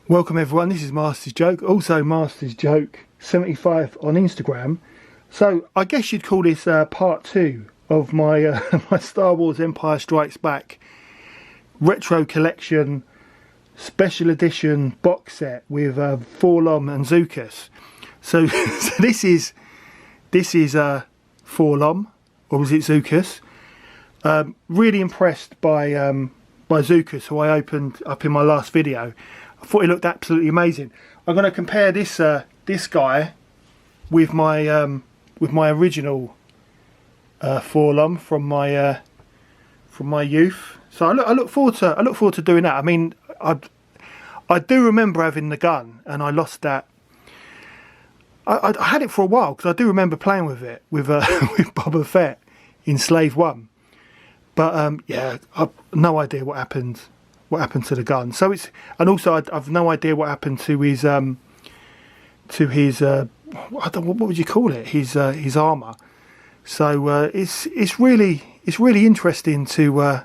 Welcome everyone, this is Master's Joke, also Master's Joke 75 on Instagram. So I guess you'd call this part 2 of my my Star Wars Empire Strikes Back retro collection special edition box set with LOM and Zuckuss. So, this is LOM, or was it Zuckuss? Really impressed by Zuckuss, who I opened up in my last video. I thought he looked absolutely amazing. I'm going to compare this this guy with my original LOM from my youth. So I look forward to doing that. I mean, I do remember having the gun, and I lost that. I had it for a while because I do remember playing with it with with Boba Fett in Slave One. But yeah, I've no idea what happened to the gun. So it's, and also I've no idea what happened to his I don't know, what would you call it, his armor. So it's really interesting to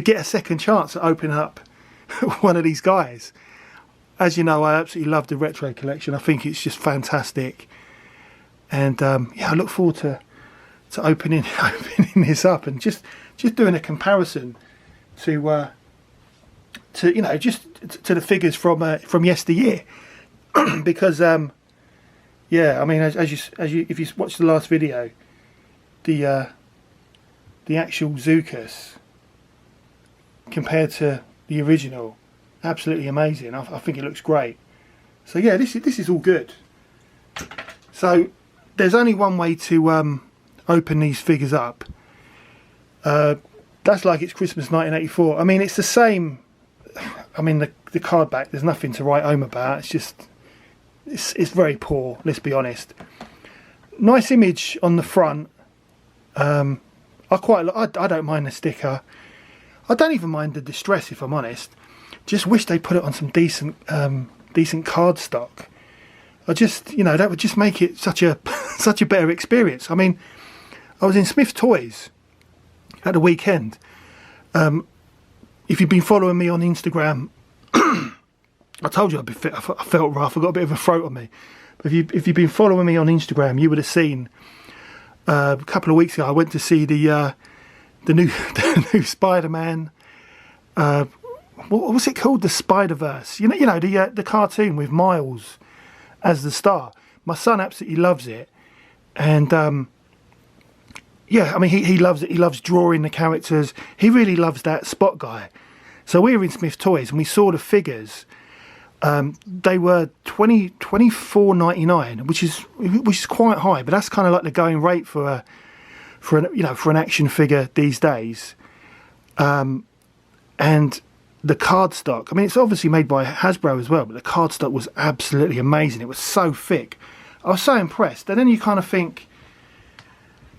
get a second chance at opening up one of these guys. As you know, I absolutely love the retro collection. I think it's just fantastic, and yeah, I look forward to opening this up and just doing a comparison to you know, just to the figures from yesteryear. Because yeah, I mean, as you if you watch the last video, the actual Zuckuss compared to the original, absolutely amazing. I think it looks great. So yeah, this is all good. So there's only one way to open these figures up. That's like it's Christmas 1984. I mean, it's the same. I mean, the card back, there's nothing to write home about. It's just, it's very poor, let's be honest. Nice image on the front. I don't mind the sticker. I don't even mind the distress, if I'm honest. Just wish they put it on some decent card stock. I just, you know, that would just make it such a better experience. I mean, I was in Smith Toys at the weekend. If you've been following me on Instagram, I told you I felt rough. I got a bit of a throat on me. But if you've been following me on Instagram, you would have seen a couple of weeks ago I went to see the new Spider-Man. What was it called? The Spider-Verse. You know the cartoon with Miles as the star. My son absolutely loves it, and yeah, I mean, he loves it. He loves drawing the characters. He really loves that Spot guy. So we were in Smith Toys and we saw the figures. They were $24.99, which is quite high, but that's kind of like the going rate for an action figure these days. And the cardstock, I mean, it's obviously made by Hasbro as well, but the cardstock was absolutely amazing. It was so thick. I was so impressed. And then you kind of think,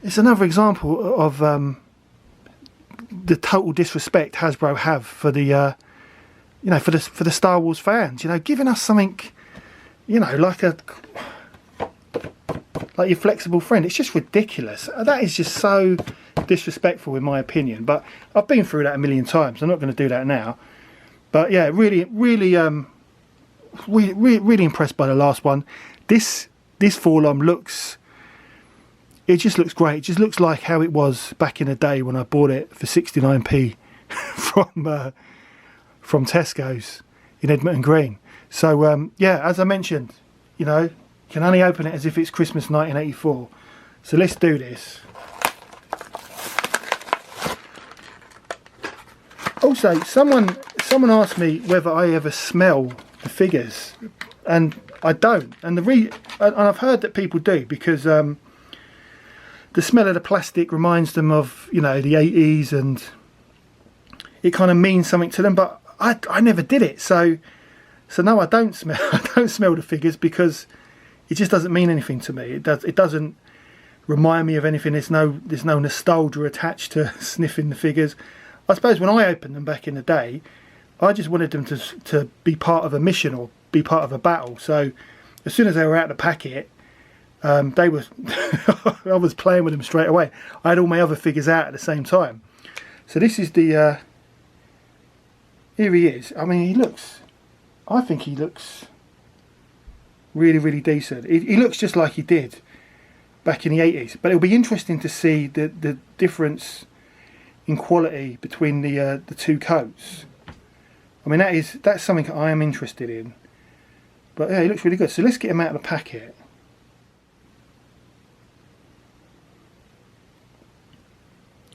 it's another example of the total disrespect Hasbro have for the you know, for the Star Wars fans. You know, giving us something, you know, like your flexible friend. It's just ridiculous. That is just so disrespectful, in my opinion. But I've been through that a million times. I'm not going to do that now. But yeah, really impressed by the last one. This LOM looks. It just looks great. It just looks like how it was back in the day when I bought it for 69p from Tesco's in Edmonton Green. So yeah, as I mentioned, you know, you can only open it as if it's Christmas 1984. So let's do this. Also, someone asked me whether I ever smell the figures, and I don't. And and I've heard that people do, because the smell of the plastic reminds them of, you know, the 80s, and it kind of means something to them. But I never did it, so no, I don't smell the figures, because it just doesn't mean anything to me. It doesn't remind me of anything. There's no nostalgia attached to sniffing the figures. I suppose when I opened them back in the day, I just wanted them to be part of a mission or be part of a battle. So as soon as they were out of the packet, they were I was playing with them straight away. I had all my other figures out at the same time. So this is the here he is. I mean, he looks I think he looks really, really decent. He looks just like he did back in the 80s. But it'll be interesting to see the difference in quality between the two coats. I mean, that's something I am interested in. But yeah, he looks really good. So let's get him out of the packet.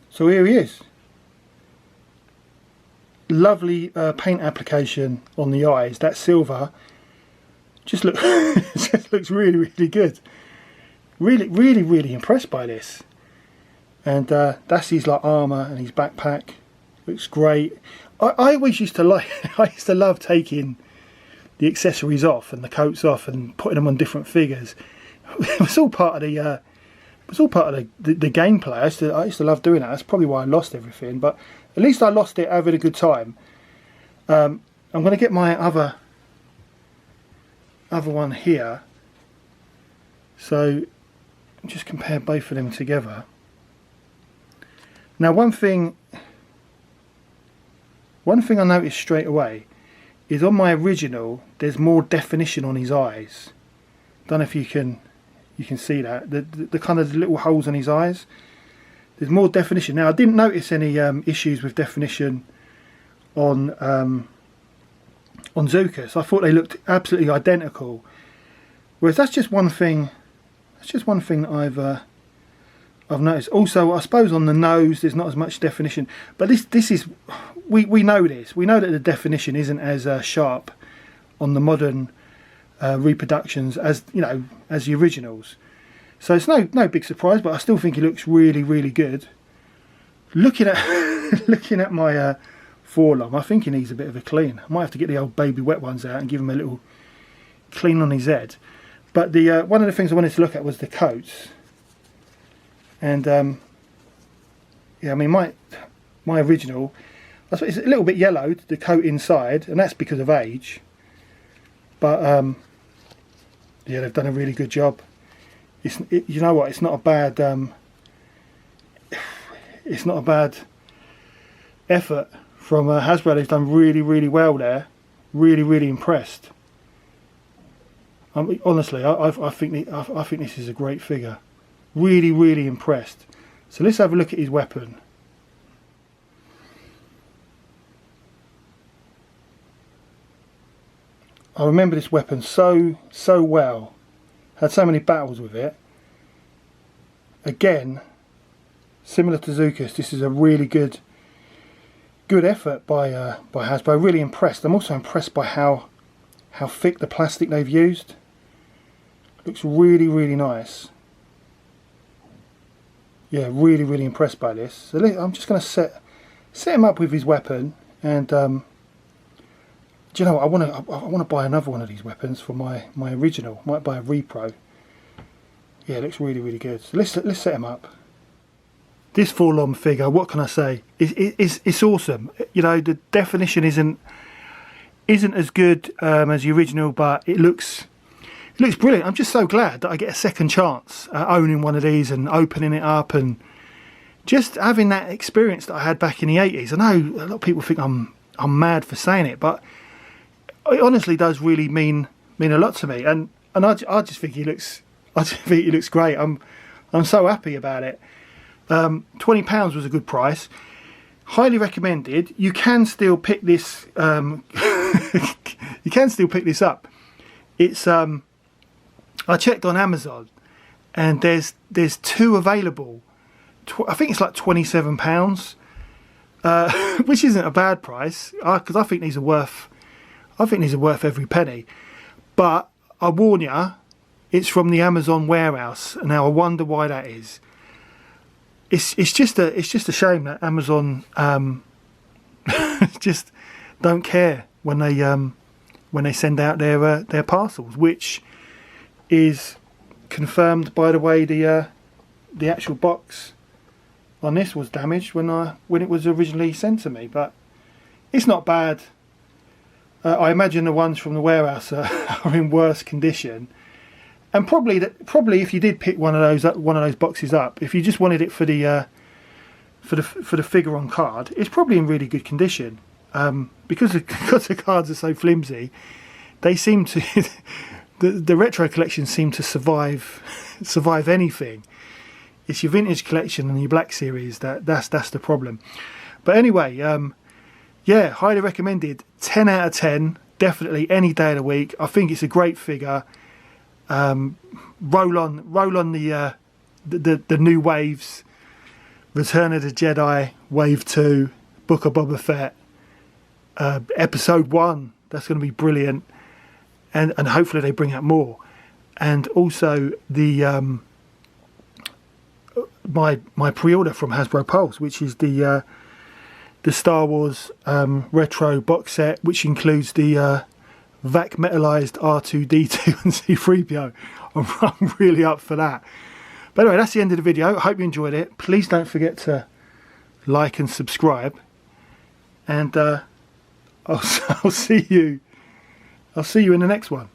So here he is. Lovely paint application on the eyes. That silver just looks really, really good. Really impressed by this. And that's his like armour and his backpack. Looks great. I always used to love taking the accessories off and the coats off and putting them on different figures. It was all part of the gameplay. I used to love doing that. That's probably why I lost everything. But at least I lost it having a good time. I'm going to get my other one here. So just compare both of them together. Now one thing I noticed straight away is on my original there's more definition on his eyes. Don't know if you can see that. The kind of little holes in his eyes. There's more definition. Now I didn't notice any issues with definition on Zuckuss. I thought they looked absolutely identical. Whereas that's just one thing. That's just one thing that I've noticed. Also, I suppose on the nose there's not as much definition. But this is we know this. We know that the definition isn't as sharp on the modern reproductions as as the originals. So it's no big surprise. But I still think it looks really good. Looking at my forearm, I think he needs a bit of a clean. I might have to get the old baby wet ones out and give him a little clean on his head. But the one of the things I wanted to look at was the coats. And yeah, I mean my original, it's a little bit yellowed, the coat inside, and that's because of age. But yeah, they've done a really good job. You know what? It's not a bad effort from Hasbro. They've done really well there. Really impressed. Honestly, I think this is a great figure. Really impressed. So let's have a look at his weapon. I remember this weapon so well. Had so many battles with it. Again, similar to Zuckuss, this is a really good effort by Hasbro. Really impressed. I'm also impressed by how thick the plastic they've used. Looks really nice. Yeah, really impressed by this. So I'm just going to set him up with his weapon, and do you know what? I want to buy another one of these weapons for my original. Might buy a repro. Yeah, it looks really good. So let's set him up. This LOM figure, what can I say? It's awesome. You know, the definition isn't as good as the original, but it looks brilliant. I'm just so glad that I get a second chance owning one of these and opening it up and just having that experience that I had back in the 80s. I know a lot of people think I'm mad for saying it, but it honestly does really mean a lot to me. And I just think he looks great. I'm so happy about it. £20 was a good price. Highly recommended. You can still pick this. You can still pick this up. It's I checked on Amazon, and there's two available. I think it's like £27, which isn't a bad price because I think these are worth every penny. But I warn you, it's from the Amazon warehouse. Now I wonder why that is. It's just a shame that Amazon just don't care when they send out their parcels, which is confirmed by the way the actual box on this was damaged when it was originally sent to me. But it's not bad. I imagine the ones from the warehouse are in worse condition. And probably if you did pick one of those boxes up, if you just wanted it for the figure on card, it's probably in really good condition. because the cards are so flimsy, they seem to the retro collections seem to survive anything. It's your vintage collection and your Black Series that's the problem. But anyway, yeah, highly recommended. 10 out of 10, definitely any day of the week. I think it's a great figure. Roll on the new waves. Return of the Jedi Wave 2, Book of Boba Fett, Episode 1. That's going to be brilliant, and hopefully they bring out more. And also the my pre-order from Hasbro Pulse, which is the Star Wars retro box set, which includes the vac metalized R2D2 and C3PO. I'm really up for that. But anyway, that's the end of the video. I hope you enjoyed it. Please don't forget to like and subscribe. And I'll see you in the next one.